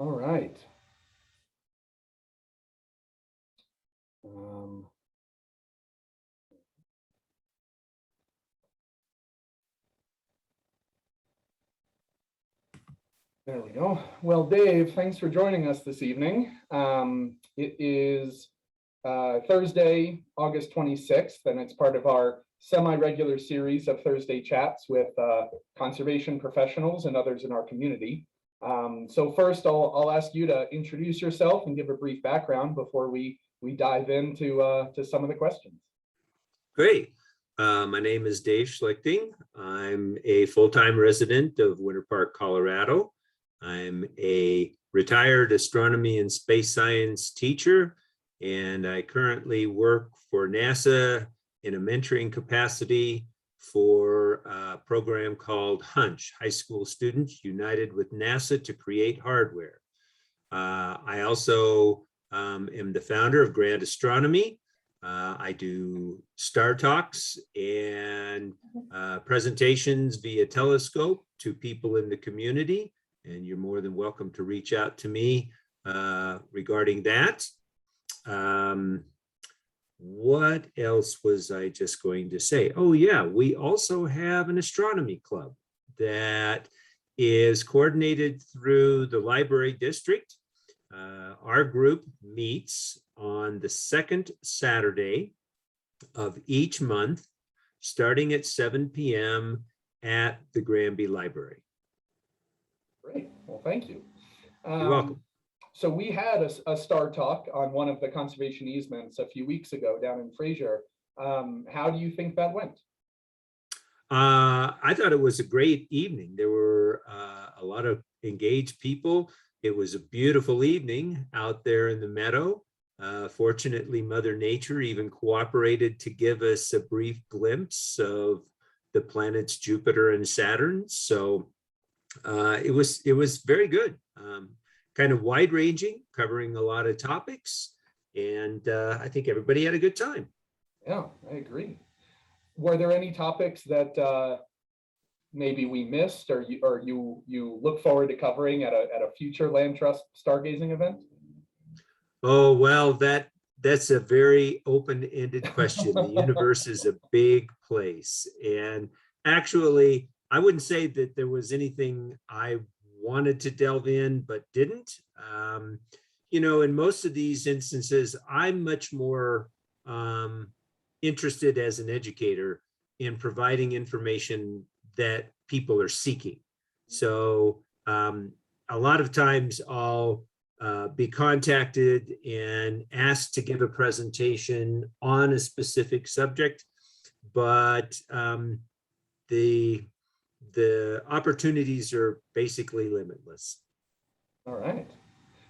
All right. Um, there we go. Well, Dave, thanks for joining us this evening. It is Thursday, August 26th, and it's part of our semi-regular series of Thursday chats with conservation professionals and others in our community. So first, I'll ask you to introduce yourself and give a brief background before we dive into to some of the questions. Great. My name is Dave Schlicting. I'm a full-time resident of Winter Park, Colorado. I'm a retired astronomy and space science teacher, and I currently work for NASA in a mentoring capacity for a program called HUNCH, High School Students United with NASA to Create Hardware. I also am the founder of Grand Astronomy. I do star talks and presentations via telescope to people in the community, and you're more than welcome to reach out to me regarding that. What else was I just going to say? Oh yeah, we also have an astronomy club that is coordinated through the library district. Our group meets on the second Saturday of each month, starting at 7 p.m. at the Granby Library. Great. Well, thank you. You're welcome. So we had a star talk on one of the conservation easements a few weeks ago down in Fraser. How do you think that went? I thought it was a great evening. There were a lot of engaged people. It was a beautiful evening out there in the meadow. Fortunately, Mother Nature even cooperated to give us a brief glimpse of the planets Jupiter and Saturn. So it was very good. Kind of wide-ranging, covering a lot of topics, and I think everybody had a good time. Yeah, I agree. Were there any topics that maybe we missed, or you look forward to covering at a future Land Trust Stargazing event? Oh, well, that's a very open-ended question. The universe is a big place, and actually, I wouldn't say that there was anything I wanted to delve in but didn't. You know, in most of these instances, I'm much more interested as an educator in providing information that people are seeking. So a lot of times I'll be contacted and asked to give a presentation on a specific subject, but the opportunities are basically limitless. All right.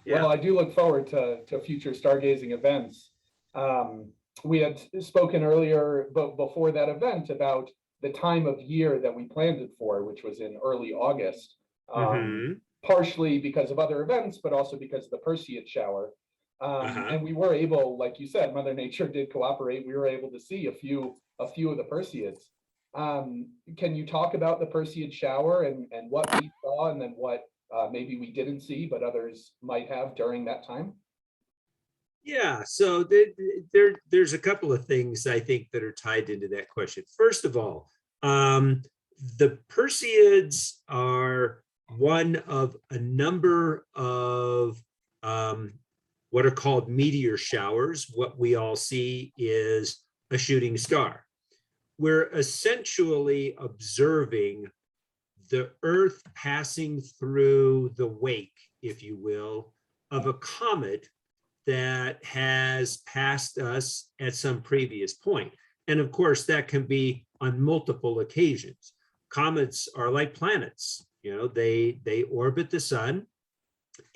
Yeah. Well, I do look forward to future stargazing events. We had spoken earlier, but before that event, about the time of year that we planned it for, which was in early August, partially because of other events, but also because of the Perseids shower. And we were able, like you said, Mother Nature did cooperate. We were able to see a few of the Perseids. Can you talk about the Perseid shower and what we saw, and then what maybe we didn't see but others might have during that time? Yeah, so there's a couple of things I think that are tied into that question. First of all, the Perseids are one of a number of what are called meteor showers. What we all see is a shooting star. We're essentially observing the Earth passing through the wake, if you will, of a comet that has passed us at some previous point. And of course, that can be on multiple occasions. Comets are like planets. You know, they orbit the sun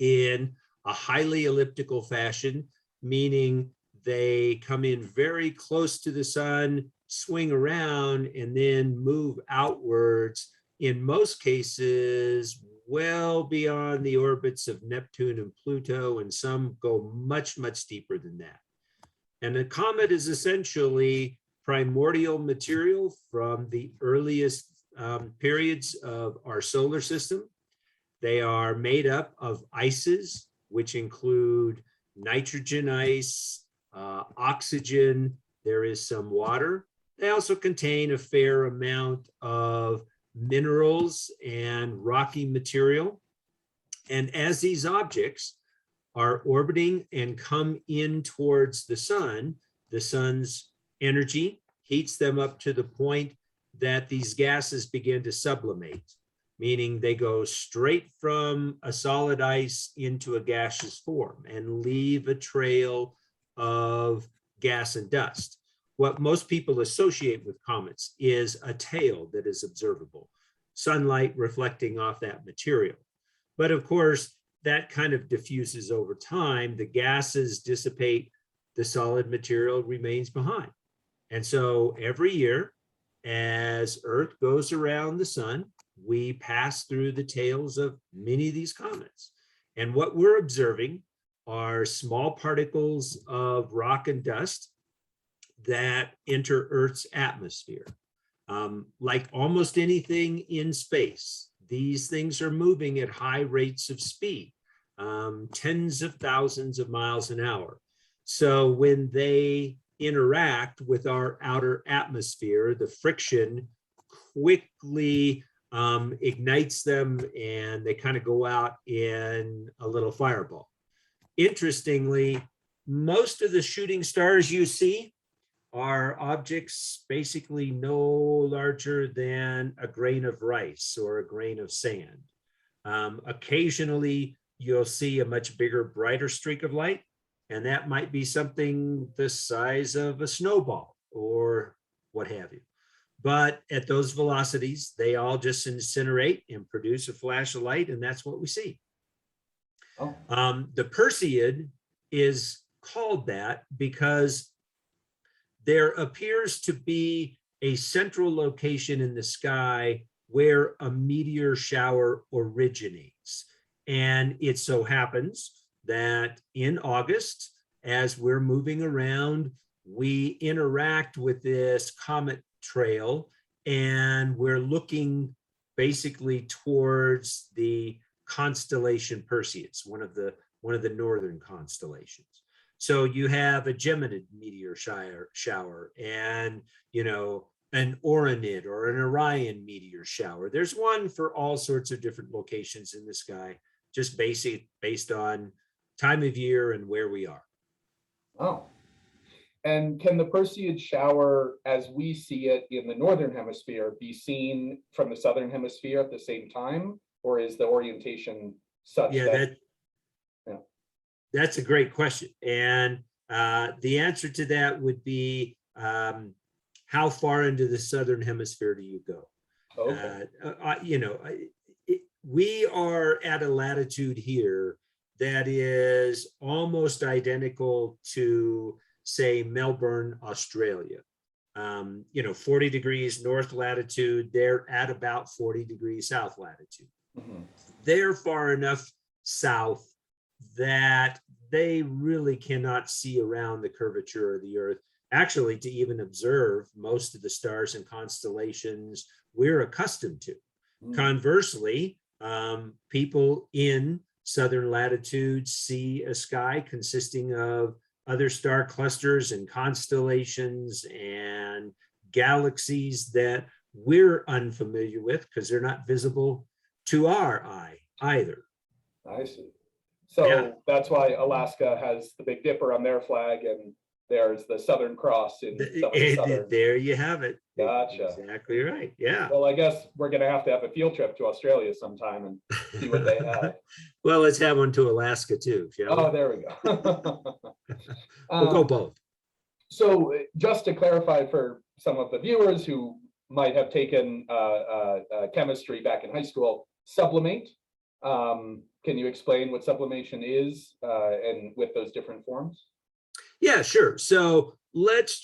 in a highly elliptical fashion, meaning they come in very close to the sun, swing around, and then move outwards, in most cases, well beyond the orbits of Neptune and Pluto, and some go much, much deeper than that. And a comet is essentially primordial material from the earliest periods of our solar system They are made up of ices, which include nitrogen ice, oxygen, there is some water. They also contain a fair amount of minerals and rocky material. And as these objects are orbiting and come in towards the sun's energy heats them up to the point that these gases begin to sublimate, meaning they go straight from a solid ice into a gaseous form and leave a trail of gas and dust. What most people associate with comets is a tail that is observable, sunlight reflecting off that material. But of course, that kind of diffuses over time. The gases dissipate, the solid material remains behind. And so every year, as Earth goes around the sun, we pass through the tails of many of these comets. And what we're observing are small particles of rock and dust that enter Earth's atmosphere. Like almost anything in space, these things are moving at high rates of speed, tens of thousands of miles an hour. So when they interact with our outer atmosphere, the friction quickly ignites them and they kind of go out in a little fireball. Interestingly, most of the shooting stars you see are objects basically no larger than a grain of rice or a grain of sand. Occasionally, you'll see a much bigger, brighter streak of light, and that might be something the size of a snowball or what have you. But at those velocities, they all just incinerate and produce a flash of light, and that's what we see. Oh. The Perseid is called that because there appears to be a central location in the sky where a meteor shower originates. And it so happens that in August, as we're moving around, we interact with this comet trail, and we're looking basically towards the constellation Perseids, one of the northern constellations. So you have a Geminid meteor shower and, you know, an Orionid or an Orion meteor shower. There's one for all sorts of different locations in the sky, just based on time of year and where we are. Oh. And can the Perseid shower, as we see it in the northern hemisphere, be seen from the southern hemisphere at the same time, or is the orientation such that? That's a great question, and the answer to that would be how far into the southern hemisphere do you go? Okay. You know, we are at a latitude here that is almost identical to, say, Melbourne, Australia. You know, 40 degrees north latitude, they're at about 40 degrees south latitude. Mm-hmm. They're far enough south that they really cannot see around the curvature of the Earth. Actually, to even observe most of the stars and constellations we're accustomed to. Mm. Conversely, people in southern latitudes see a sky consisting of other star clusters and constellations and galaxies that we're unfamiliar with because they're not visible to our eye either. I see. So yeah, that's why Alaska has the Big Dipper on their flag, and there's the Southern Cross in some of the southern. There you have it. Gotcha. Exactly right. Yeah. Well, I guess we're going to have a field trip to Australia sometime and see what they have. Well, let's have one to Alaska too, shall we? Oh, there we go. We'll go both. So just to clarify for some of the viewers who might have taken chemistry back in high school, sublimate. Can you explain what sublimation is and with those different forms? Yeah, sure. So let's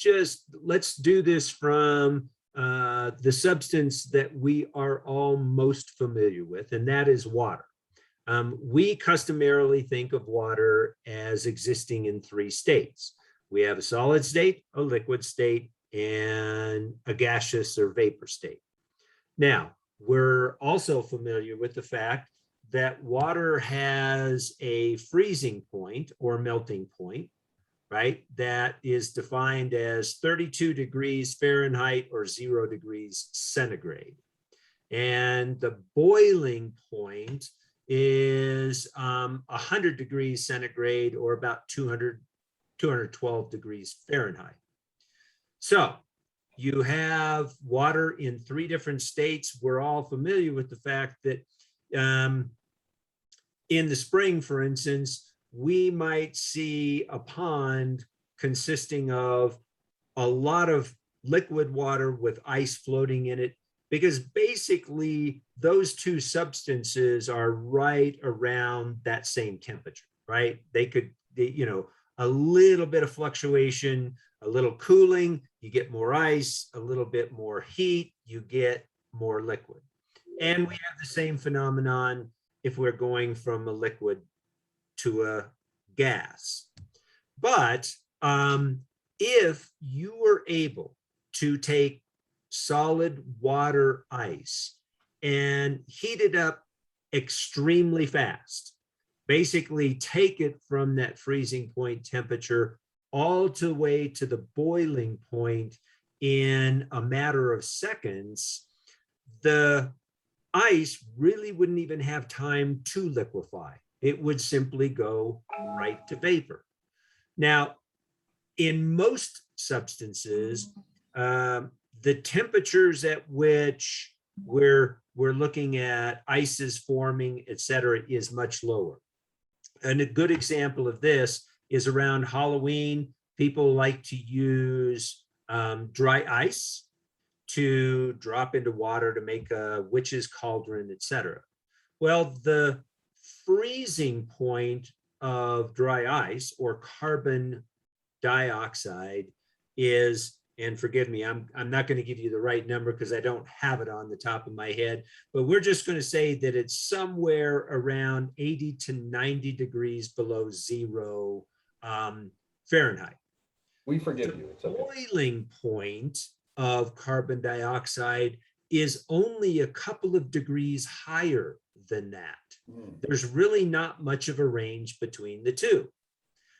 do this from the substance that we are all most familiar with, and that is water. We customarily think of water as existing in three states. We have a solid state, a liquid state, and a gaseous or vapor state. Now, we're also familiar with the fact that water has a freezing point or melting point, right? That is defined as 32 degrees Fahrenheit or 0 degrees centigrade. And the boiling point is 100 degrees centigrade or about 212 degrees Fahrenheit. So you have water in 3 different states. We're all familiar with the fact that in the spring, for instance, we might see a pond consisting of a lot of liquid water with ice floating in it, because basically those 2 substances are right around that same temperature, right? They could, you know, a little bit of fluctuation, a little cooling, you get more ice, a little bit more heat, you get more liquid. And we have the same phenomenon if we're going from a liquid to a gas. But if you were able to take solid water ice and heat it up extremely fast, basically take it from that freezing point temperature all the way to the boiling point in a matter of seconds, the ice really wouldn't even have time to liquefy. It would simply go right to vapor. Now, in most substances, the temperatures at which we're looking at ices forming, et cetera, is much lower. And a good example of this is around Halloween. People like to use dry ice to drop into water to make a witch's cauldron, et cetera. Well, the freezing point of dry ice or carbon dioxide is, and forgive me, I'm not going to give you the right number because I don't have it on the top of my head, but we're just going to say that it's somewhere around 80 to 90 degrees below 0 Fahrenheit. We forgive you. It's okay. The boiling point of carbon dioxide is only a couple of degrees higher than that. There's really not much of a range between the 2.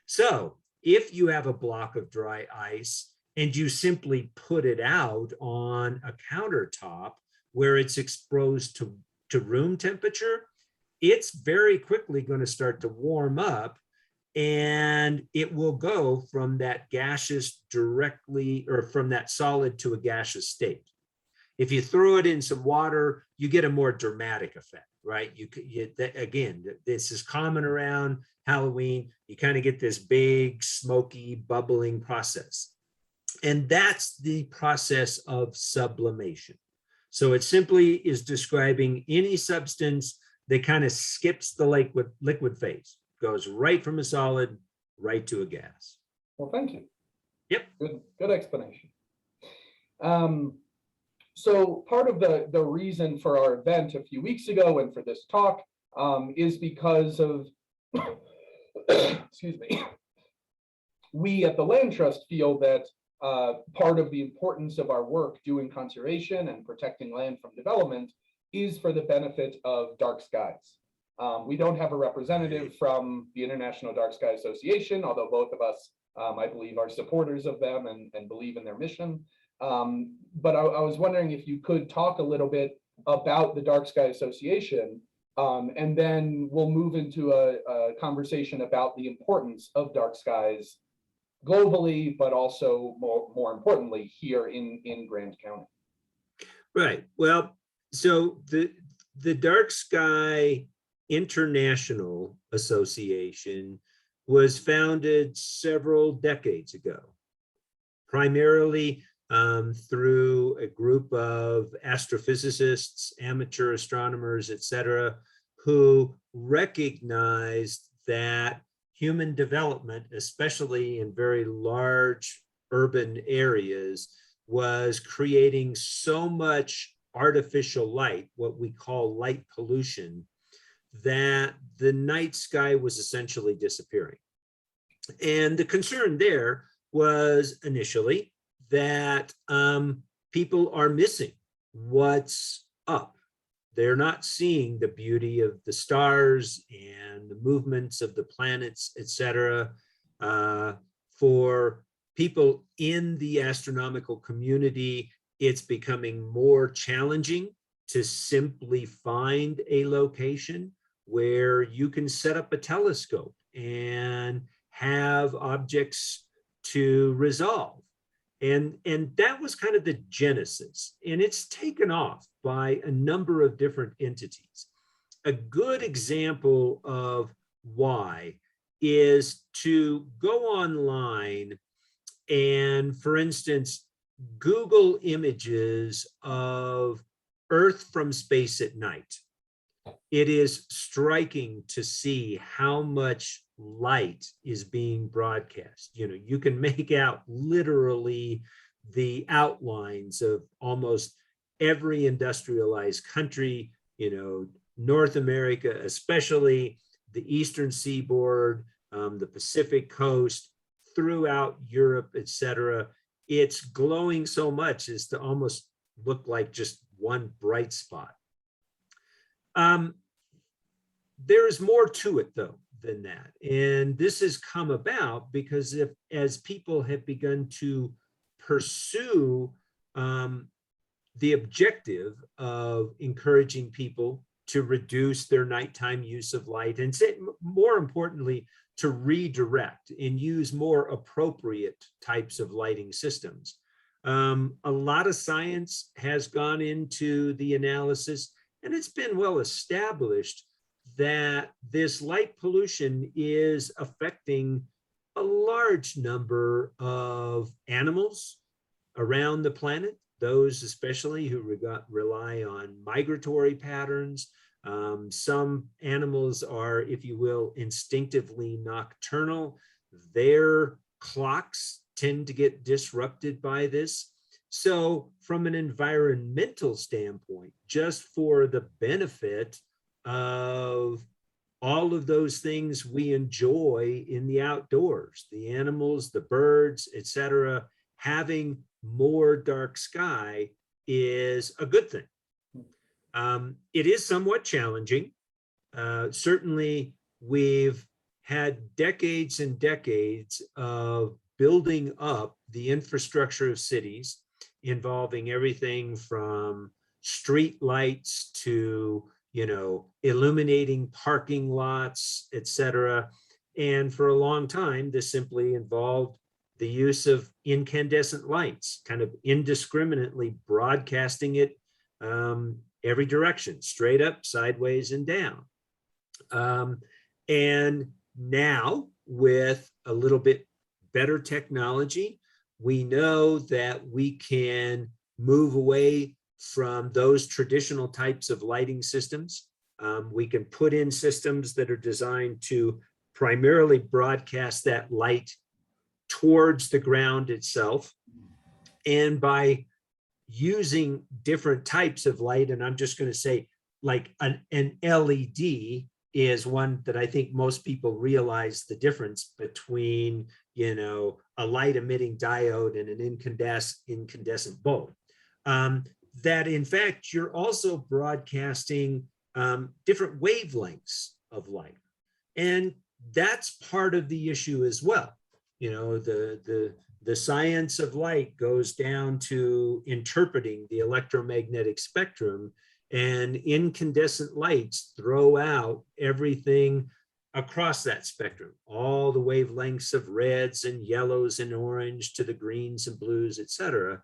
So if you have a block of dry ice and you simply put it out on a countertop where it's exposed to room temperature, it's very quickly going to start to warm up, and it will go from that gaseous directly, or from that solid to a gaseous state. If you throw it in some water, you get a more dramatic effect, right? Again, this is common around Halloween. You kind of get this big, smoky, bubbling process. And that's the process of sublimation. So it simply is describing any substance that kind of skips the liquid phase, goes right from a solid right to a gas. Well, thank you. Yep. Good explanation. So part of the reason for our event a few weeks ago and for this talk is because of, excuse me, we at the Land Trust feel that part of the importance of our work doing conservation and protecting land from development is for the benefit of dark skies. We don't have a representative from the International Dark Sky Association, although both of us, I believe, are supporters of them and believe in their mission. But I was wondering if you could talk a little bit about the Dark Sky Association, and then we'll move into a conversation about the importance of dark skies globally, but also more importantly here in Grand County. Right. Well, so the Dark Sky International Association was founded several decades ago, primarily through a group of astrophysicists, amateur astronomers, et cetera, who recognized that human development, especially in very large urban areas, was creating so much artificial light, what we call light pollution, that the night sky was essentially disappearing. And the concern there was initially that people are missing what's up. they're not seeing the beauty of the stars and the movements of the planets, etc. For people in the astronomical community, it's becoming more challenging to simply find a location where you can set up a telescope and have objects to resolve. And that was kind of the genesis, and it's taken off by a number of different entities. A good example of why is to go online and, for instance, Google images of Earth from space at night. It is striking to see how much light is being broadcast. You know, you can make out literally the outlines of almost every industrialized country, you know, North America, especially the Eastern Seaboard, the Pacific coast, throughout Europe, etc. It's glowing so much as to almost look like just one bright spot. There is more to it, though, than that. And this has come about because as people have begun to pursue the objective of encouraging people to reduce their nighttime use of light, and more importantly, to redirect and use more appropriate types of lighting systems. A lot of science has gone into the analysis, and it's been well established that this light pollution is affecting a large number of animals around the planet, those especially who rely on migratory patterns. Some animals are, if you will, instinctively nocturnal. Their clocks tend to get disrupted by this. So from an environmental standpoint, just for the benefit of all of those things we enjoy in the outdoors, the animals, the birds, etc., having more dark sky is a good thing. It is somewhat challenging. Certainly, we've had decades and decades of building up the infrastructure of cities, involving everything from street lights to, you know, illuminating parking lots, etc. And for a long time, this simply involved the use of incandescent lights, kind of indiscriminately broadcasting it every direction, straight up, sideways, and down. And now, with a little bit better technology, we know that we can move away from those traditional types of lighting systems. We can put in systems that are designed to primarily broadcast that light towards the ground itself. And by using different types of light, and I'm just going to say like an LED is one that I think most people realize the difference between, you know, a light emitting diode and an incandescent bulb. That in fact, you're also broadcasting different wavelengths of light. And that's part of the issue as well. You know, the science of light goes down to interpreting the electromagnetic spectrum, and incandescent lights throw out everything across that spectrum, all the wavelengths of reds and yellows and orange to the greens and blues, etc.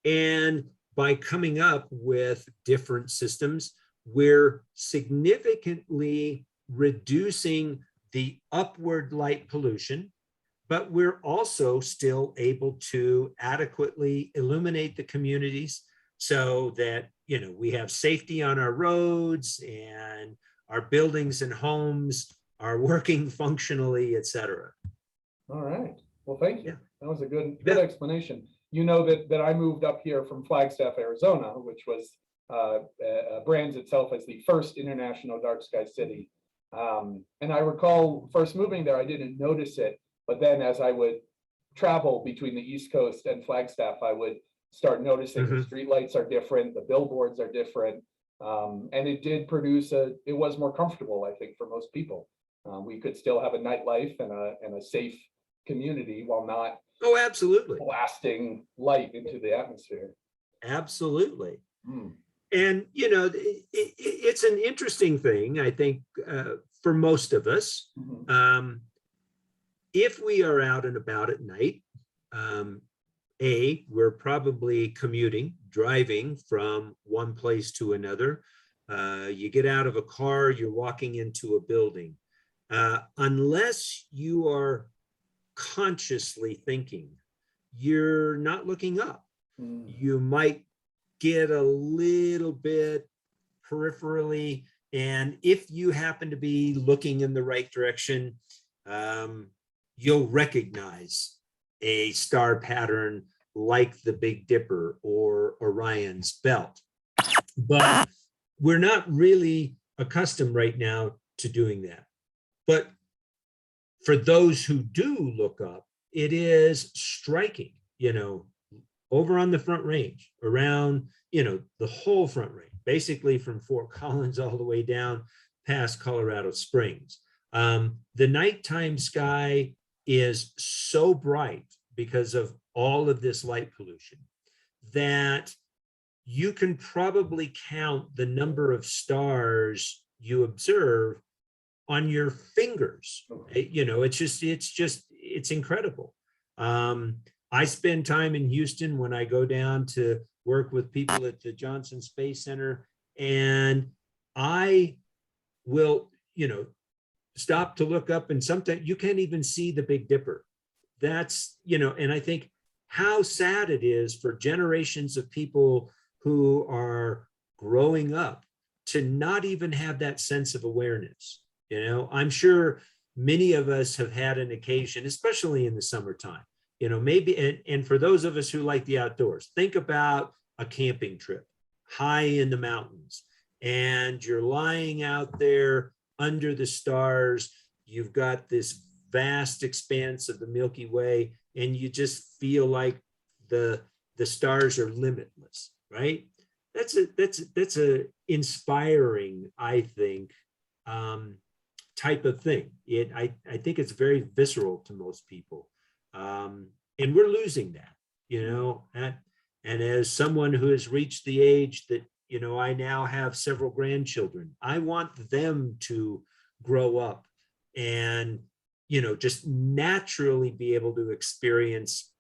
And by coming up with different systems, we're significantly reducing the upward light pollution, but we're also still able to adequately illuminate the communities so that, you know, we have safety on our roads and our buildings and homes are working functionally, etc. All right. Well, thank you. Yeah. That was a good explanation. You know that I moved up here from Flagstaff, Arizona, which was brands itself as the first international dark sky city. And I recall first moving there, I didn't notice it, but then as I would travel between the East Coast and Flagstaff, I would start noticing the street lights are different, the billboards are different. And it did produce it was more comfortable, I think, for most people. We could still have a nightlife and a safe community while not Oh, absolutely. blasting light into the atmosphere. Absolutely. Mm. And, you know, it's an interesting thing, I think, for most of us. Mhm. If we are out and about at night, we're probably commuting, driving from one place to another. You get out of a car, you're walking into a building. Unless you are consciously thinking, you're not looking up. Mm. You might get a little bit peripherally, and if you happen to be looking in the right direction, you'll recognize a star pattern like the Big Dipper or Orion's belt. But we're not really accustomed right now to doing that. But for those who do look up, it is striking, you know, over on the Front Range, around, you know, the whole Front Range, basically from Fort Collins all the way down past Colorado Springs. The nighttime sky is so bright because of all of this light pollution that you can probably count the number of stars you observe on your fingers. You know, it's incredible. I spend time in Houston when I go down to work with people at the Johnson Space Center, and I will, you know, stop to look up, and sometimes you can't even see the Big Dipper. That's, you know, and I think how sad it is for generations of people who are growing up to not even have that sense of awareness. You know, I'm sure many of us have had an occasion, especially in the summertime, you know, maybe, and for those of us who like the outdoors, think about a camping trip high in the mountains, and you're lying out there under the stars. You've got this vast expanse of the Milky Way, and you just feel like the stars are limitless, right? That's a inspiring, I think, type of thing. I think it's very visceral to most people, and we're losing that, you know. And as someone who has reached the age that, you know, I now have several grandchildren, I want them to grow up and, you know, just naturally be able to experience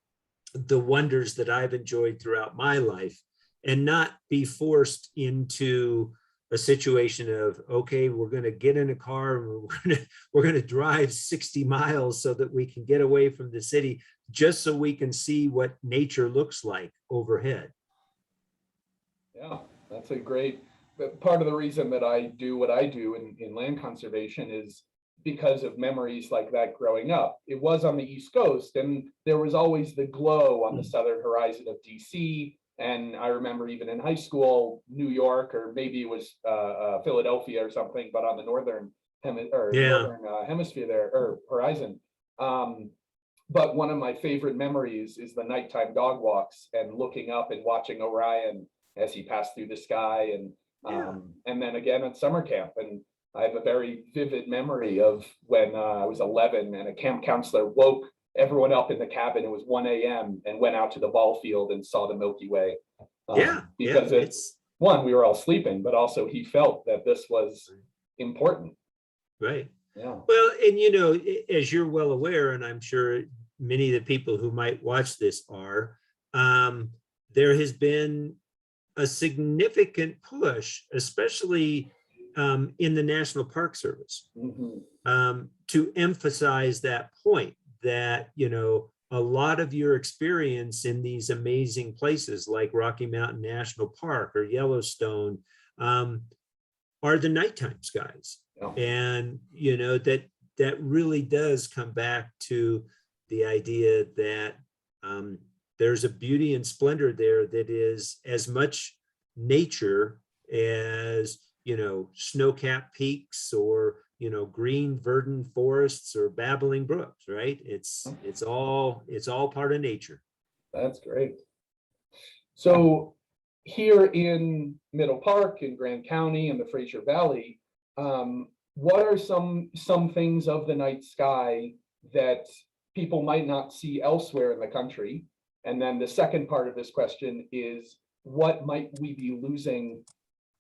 the wonders that I've enjoyed throughout my life, and not be forced into a situation of, okay, we're going to get in a car and we're going to drive 60 miles so that we can get away from the city, just so we can see what nature looks like overhead. Yeah, that's a great, part of the reason that I do what I do in land conservation is because of memories like that growing up. It was on the East Coast, and there was always the glow on the southern horizon of DC. And I remember even in high school, New York, or maybe it was Philadelphia or something, but on the northern hemisphere there, or horizon. But one of my favorite memories is the nighttime dog walks and looking up and watching Orion as he passed through the sky, and then again at summer camp. And I have a very vivid memory of when I was 11 and a camp counselor woke everyone up in the cabin. It was 1 a.m. and went out to the ball field and saw the Milky Way. Because it's one, we were all sleeping, but also he felt that this was important. Right. Yeah. Well, and you know, as you're well aware, and I'm sure many of the people who might watch this are, there has been a significant push, especially in the National Park Service, to emphasize that point, that, you know, a lot of your experience in these amazing places like Rocky Mountain National Park or Yellowstone are the nighttime skies. And, you know, that really does come back to the idea that there's a beauty and splendor there that is as much nature as, you know, snow-capped peaks, or, you know, green verdant forests or babbling brooks, right? It's all part of nature. That's great. So here in Middle Park, in Grand County, in the Fraser Valley, what are some things of the night sky that people might not see elsewhere in the country? And then the second part of this question is, what might we be losing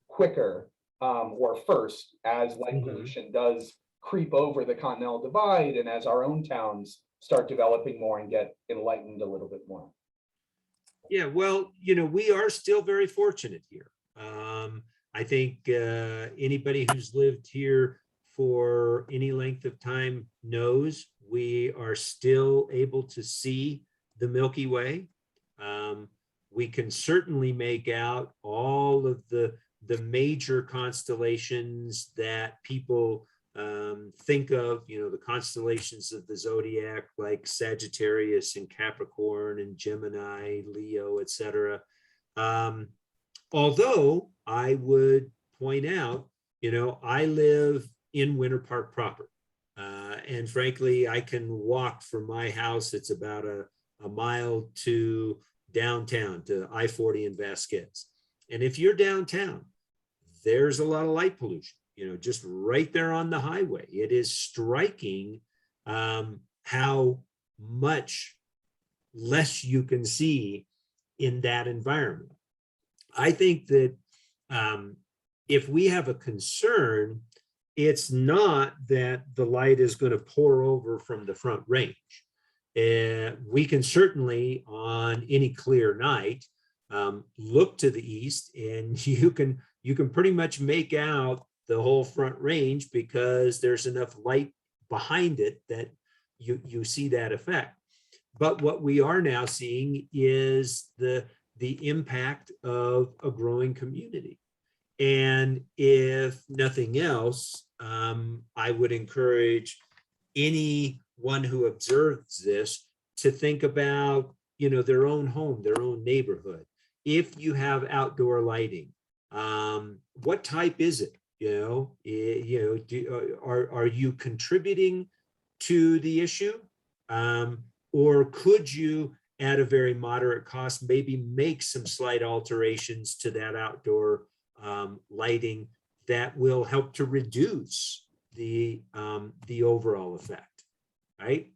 quicker or first as light pollution does creep over the Continental Divide and as our own towns start developing more and get enlightened a little bit more? Yeah, well, we are still very fortunate here. I think anybody who's lived here for any length of time knows we are still able to see the Milky Way. We can certainly make out all of the major constellations that people think of, the constellations of the zodiac, like Sagittarius and Capricorn and Gemini, Leo, etc. Although I would point out, I live in Winter Park proper. And frankly, I can walk from my house. It's about a mile to downtown, to I-40 in Vasquez. And if you're downtown, there's a lot of light pollution, just right there on the highway. It is striking how much less you can see in that environment. I think that if we have a concern, it's not that the light is going to pour over from the Front Range. We can certainly, on any clear night, look to the east, and you can pretty much make out the whole Front Range because there's enough light behind it that you see that effect. But what we are now seeing is the impact of a growing community. And if nothing else, I would encourage anyone who observes this to think about, their own home, their own neighborhood. If you have outdoor lighting, what type is it? Are you contributing to the issue? Or could you, at a very moderate cost, maybe make some slight alterations to that outdoor lighting that will help to reduce the overall effect, right?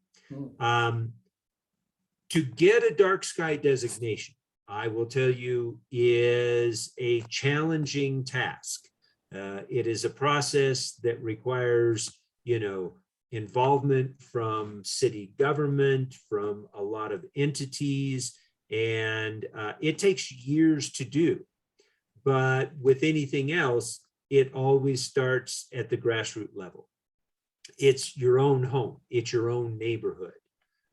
To get a dark sky designation, I will tell you, is a challenging task. It is a process that requires, involvement from city government, from a lot of entities, and it takes years to do. But with anything else, it always starts at the grassroots level. It's your own home, it's your own neighborhood.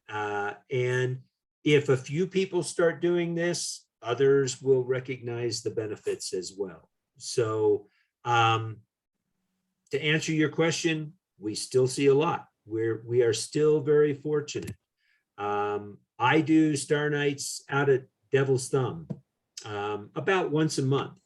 And if a few people start doing this, others will recognize the benefits as well. So to answer your question, we still see a lot. We are still very fortunate. I do star nights out at Devil's Thumb about once a month.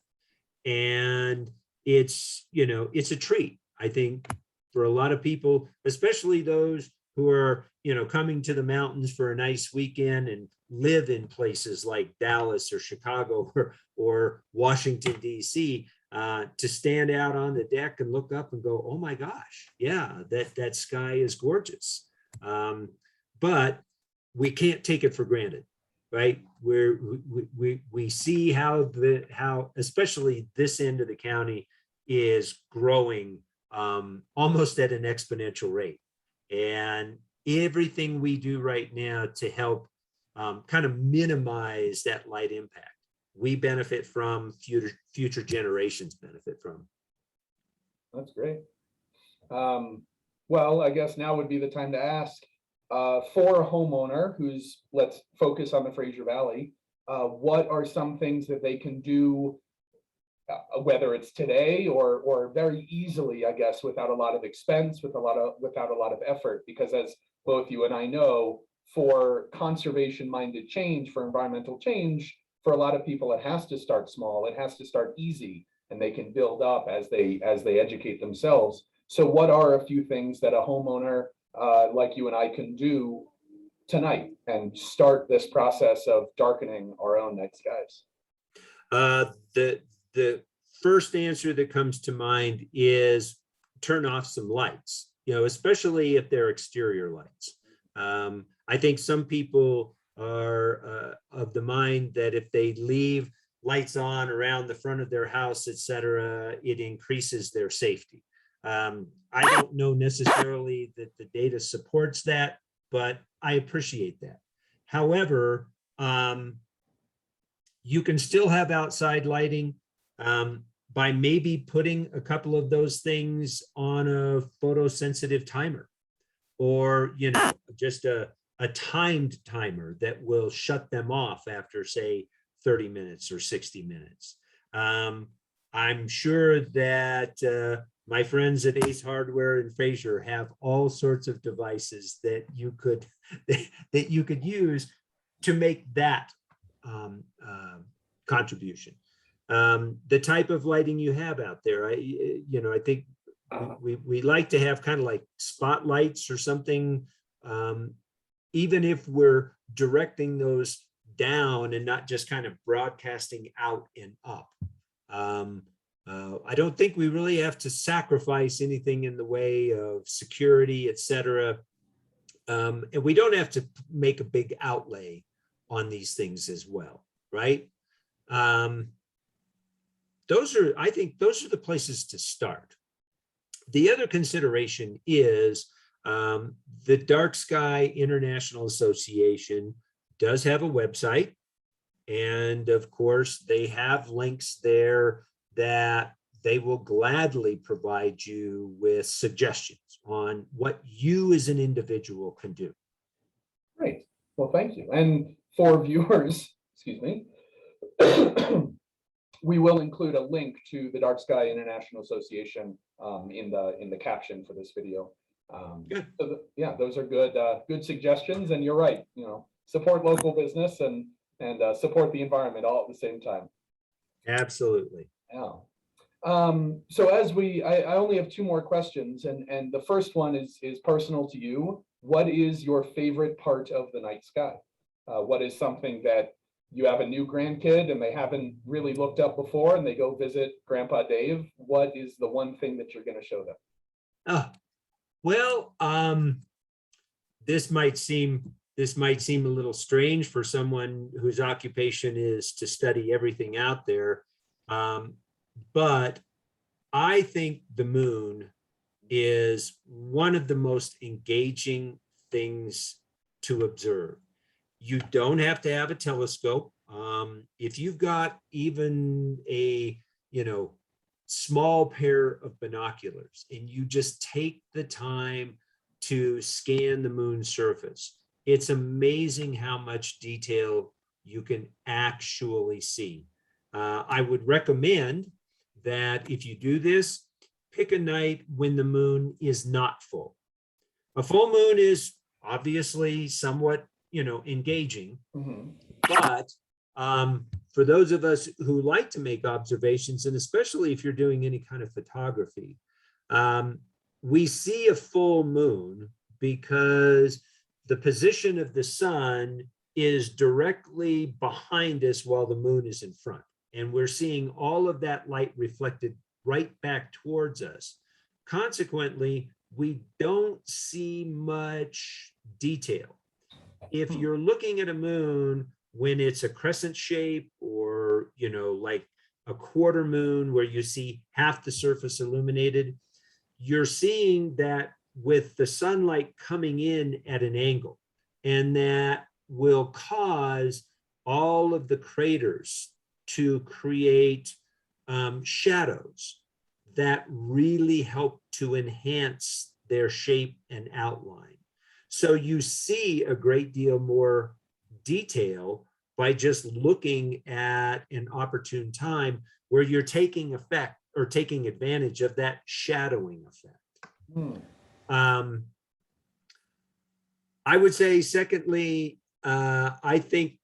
And it's a treat, I think, for a lot of people, especially those who are, coming to the mountains for a nice weekend and live in places like Dallas or Chicago or Washington, D.C., to stand out on the deck and look up and go, oh my gosh, yeah, that sky is gorgeous. But we can't take it for granted, right? We see how especially this end of the county is growing almost at an exponential rate. And everything we do right now to help kind of minimize that light impact, we benefit from, future generations benefit from. That's great. Well, I guess now would be the time to ask, for a homeowner who's, let's focus on the Fraser Valley, what are some things that they can do, whether it's today or very easily, I guess, without a lot of expense, without a lot of effort? Because as both you and I know, for conservation-minded change, for environmental change, for a lot of people, it has to start small. It has to start easy, and they can build up as they educate themselves. So what are a few things that a homeowner like you and I can do tonight and start this process of darkening our own night skies? The first answer that comes to mind is turn off some lights, especially if they're exterior lights. I think some people are of the mind that if they leave lights on around the front of their house, etc., it increases their safety. I don't know necessarily that the data supports that, but I appreciate that. However, you can still have outside lighting by maybe putting a couple of those things on a photosensitive timer, or just a timed timer that will shut them off after, say, 30 minutes or 60 minutes. I'm sure that my friends at Ace Hardware and Fraser have all sorts of devices that you could use to make that contribution. The type of lighting you have out there, I think we like to have kind of like spotlights or something, even if we're directing those down and not just kind of broadcasting out and up. I don't think we really have to sacrifice anything in the way of security, etc. And we don't have to make a big outlay on these things as well, right? I think those are the places to start. The other consideration is the Dark Sky International Association does have a website. And of course, they have links there that they will gladly provide you with suggestions on what you as an individual can do. Great. Well, thank you. And for viewers, excuse me, we will include a link to the Dark Sky International Association in the caption for this video. Good. So yeah, those are good suggestions. And you're right. Support local business and support the environment all at the same time. Absolutely. Yeah. So as I only have two more questions, and the first one is personal to you. What is your favorite part of the night sky? What is something that you have a new grandkid and they haven't really looked up before, and they go visit Grandpa Dave? What is the one thing that you're going to show them? Well, this might seem a little strange for someone whose occupation is to study everything out there. But I think the moon is one of the most engaging things to observe. You don't have to have a telescope. If you've got even a, small pair of binoculars and you just take the time to scan the moon's surface, it's amazing how much detail you can actually see. I would recommend that if you do this, pick a night when the moon is not full. A full moon is obviously somewhat, engaging, but for those of us who like to make observations, and especially if you're doing any kind of photography, we see a full moon because the position of the sun is directly behind us while the moon is in front. And we're seeing all of that light reflected right back towards us. Consequently, we don't see much detail. If you're looking at a moon when it's a crescent shape, or, like a quarter moon where you see half the surface illuminated, you're seeing that with the sunlight coming in at an angle, and that will cause all of the craters to create shadows that really help to enhance their shape and outline. So you see a great deal more detail by just looking at an opportune time where you're taking advantage of that shadowing effect. I would say, secondly, I think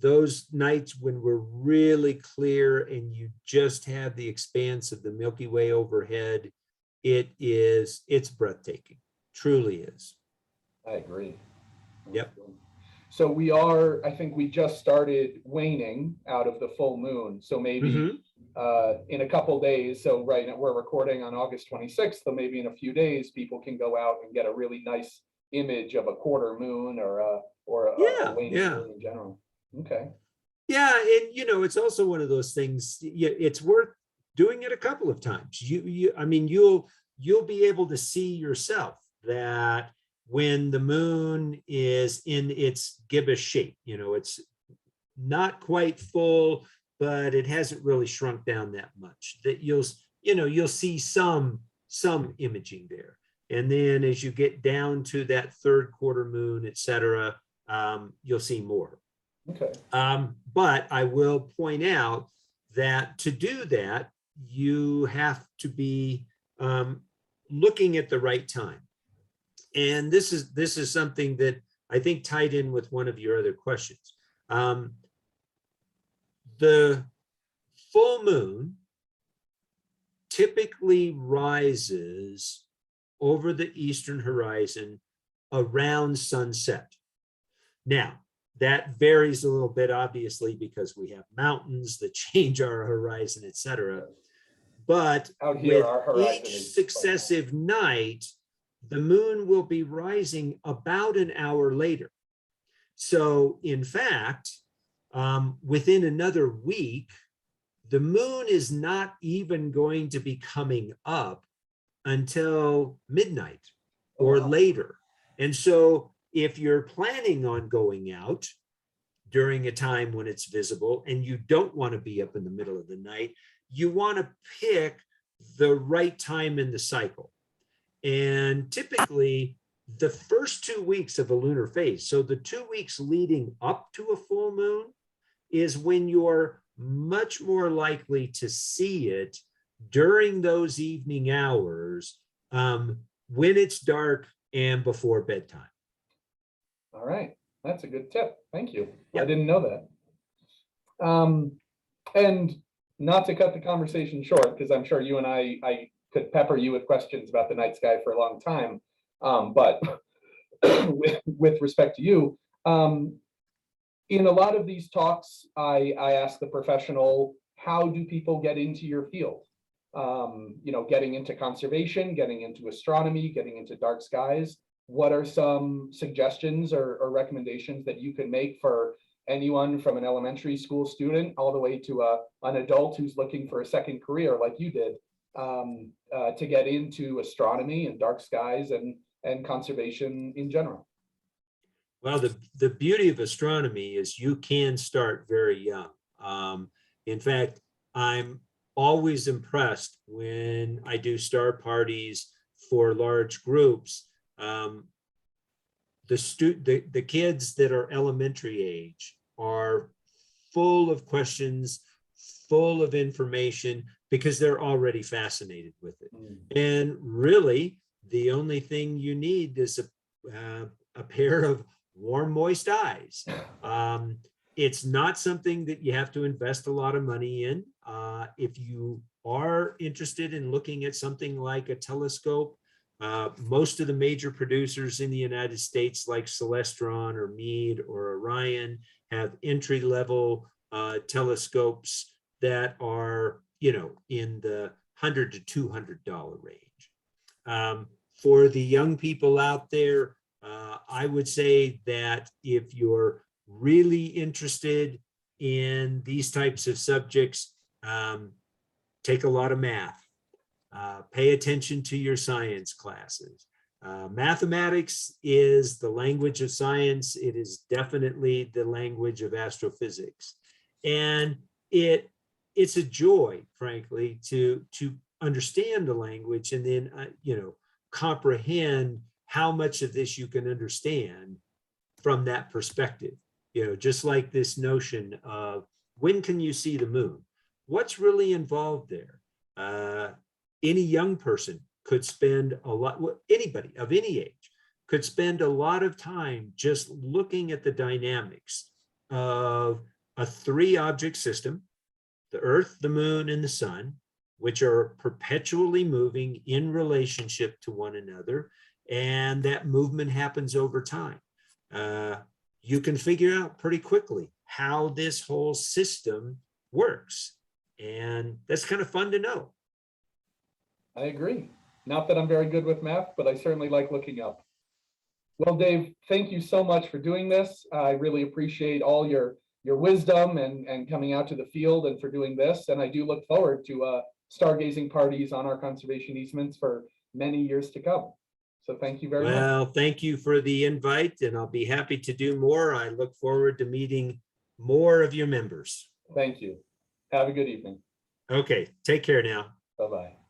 those nights when we're really clear and you just have the expanse of the Milky Way overhead, it's breathtaking, truly is. I agree. Yep. So we are, I think we just started waning out of the full moon. So maybe in a couple days, so right now we're recording on August 26th, so maybe in a few days, people can go out and get a really nice image of a quarter moon or a Yeah, waning yeah. moon in general. Okay. Yeah, and it's also one of those things. It's worth doing it a couple of times. I mean, you'll be able to see yourself that when the moon is in its gibbous shape, it's not quite full, but it hasn't really shrunk down that much. That you'll see some imaging there, and then as you get down to that third quarter moon, etc., you'll see more. Okay. But I will point out that to do that, you have to be looking at the right time. And this is something that I think tied in with one of your other questions. The full moon typically rises over the eastern horizon around sunset. Now, that varies a little bit, obviously, because we have mountains that change our horizon, etc. But out here, with our horizon each is successive night, the moon will be rising about an hour later. So, in fact, within another week, the moon is not even going to be coming up until midnight or later. And so, if you're planning on going out during a time when it's visible and you don't want to be up in the middle of the night, you want to pick the right time in the cycle. And typically, the first 2 weeks of a lunar phase, so the 2 weeks leading up to a full moon, is when you're much more likely to see it during those evening hours when it's dark and before bedtime. all right. That's a good tip. Thank you. Yep. I didn't know that. And not to cut the conversation short, because I'm sure you and I could pepper you with questions about the night sky for a long time. But with respect to you, in a lot of these talks, I ask the professional, how do people get into your field? Getting into conservation, getting into astronomy, getting into dark skies. What are some suggestions or recommendations that you can make for anyone from an elementary school student all the way to an adult who's looking for a second career like you did to get into astronomy and dark skies and conservation in general? Well, the beauty of astronomy is you can start very young. In fact, I'm always impressed when I do star parties for large groups. The kids that are elementary age are full of questions, full of information, because they're already fascinated with it. And really, the only thing you need is a pair of warm, moist eyes. It's not something that you have to invest a lot of money in. If you are interested in looking at something like a telescope, most of the major producers in the United States, like Celestron or Meade or Orion, have entry-level telescopes that are, in the $100 to $200 range. For the young people out there, I would say that if you're really interested in these types of subjects, take a lot of math. Pay attention to your science classes. Mathematics is the language of science. It is definitely the language of astrophysics. And it's a joy, frankly, to understand the language and then, comprehend how much of this you can understand from that perspective. Just like this notion of when can you see the moon? What's really involved there? Any young person could spend a lot, anybody of any age could spend a lot of time just looking at the dynamics of a 3-object system, the Earth, the moon, and the sun, which are perpetually moving in relationship to one another. And that movement happens over time. you can figure out pretty quickly how this whole system works. And that's kind of fun to know. I agree. Not that I'm very good with math, but I certainly like looking up. Well, Dave, thank you so much for doing this. I really appreciate all your wisdom and coming out to the field and for doing this. And I do look forward to stargazing parties on our conservation easements for many years to come. So thank you very much. Well, thank you for the invite, and I'll be happy to do more. I look forward to meeting more of your members. Thank you. Have a good evening. Okay, take care now. Bye-bye.